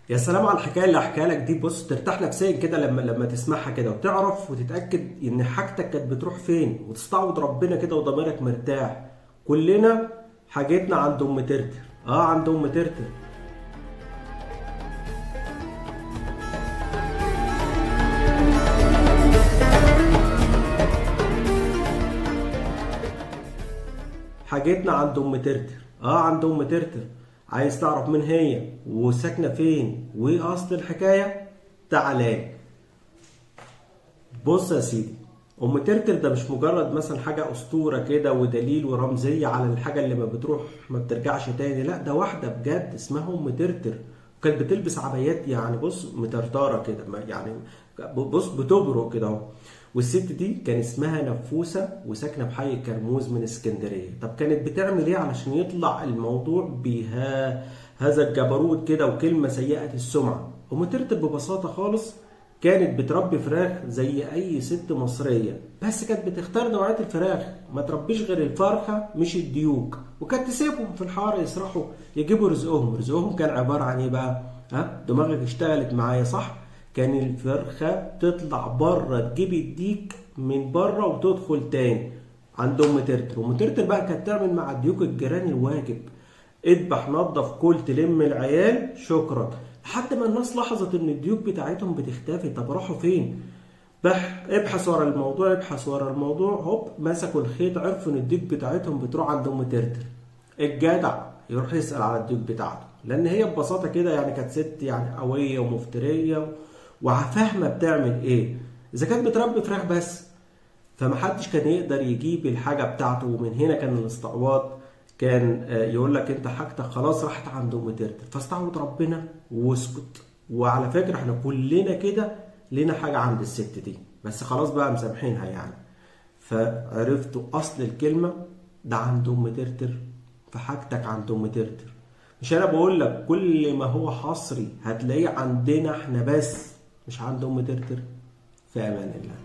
يا سلام على الحكايه اللي هحكيها لك دي. بص ترتاح نفسيا كده لما تسمعها كده وتعرف وتتاكد ان حاجتك كانت بتروح فين وتستعوض ربنا كده وضميرك مرتاح. كلنا حاجتنا عند ام ترتر. عند ام ترتر. حاجتنا عند ام ترتر. عند ام ترتر. عايز تعرف مين هي وساكنه فين وايه اصل الحكايه؟ تعالى. بص يا سيدي، ام ترتر ده مش مجرد مثلا حاجه اسطوره كده ودليل ورمزيه على الحاجه اللي ما بتروح ما بترجعش تاني. لا، ده واحده بجد اسمها ام ترتر. وكانت بتلبس عبايات، يعني بص مترتره كده، يعني بص بتبرق كده اهو. والست دي كان اسمها نفوسه وساكنه بحي كرموز من اسكندريه. طب كانت بتعمل ايه علشان يطلع الموضوع بها هذا الجبروت كده وكلمه سيئه السمعه؟ ام ترتر ببساطه خالص كانت بتربي فراخ زي اي ست مصرية، بس كانت بتختار نوعية الفراخ، ما تربيش غير الفرخة مش الديوك، وكانت تسيبهم في الحارة يسرحوا يجيبوا رزقهم. رزقهم كان عبارة عن ايه بقى؟ دماغك اشتغلت معايا صح؟ كان الفرخة تطلع بره تجيب الديك من بره وتدخل تاني عند ام ترتر. ام ترتر بقى كانت تعمل مع الديوك الجيران الواجب: اذبح نظف كل تلم العيال شكرا. لحد ما الناس لاحظت ان الديوك بتاعتهم بتختفي. طب راحوا فين؟ ابحث ورا الموضوع، ابحث ورا الموضوع، هوب مسكوا الخيط، عرفوا ان الديوك بتاعتهم بتروح عند ام ترتر. الجدع يروح يسأل على الديوك بتاعته، لان هي ببساطة كده يعني كانت ست يعني قوية ومفترية وفاهمة بتعمل ايه. اذا كانت بتربي فراخ بس فمحدش كان يقدر يجيب الحاجة بتاعته. ومن هنا كان الاستعواض. كان يقول لك انت حاجتك خلاص راحت عند ام ترتر، فاستعوض ربنا واسكت. وعلى فكرة احنا كلنا كده لنا حاجة عند الست دي، بس خلاص بقى مسامحينها يعني. فعرفتوا اصل الكلمة؟ ده عند ام ترتر، فحاجتك عند ام ترتر. مش انا بقول لك كل ما هو حصري هتلاقيه عندنا احنا بس، مش عند ام ترتر. في امان الله.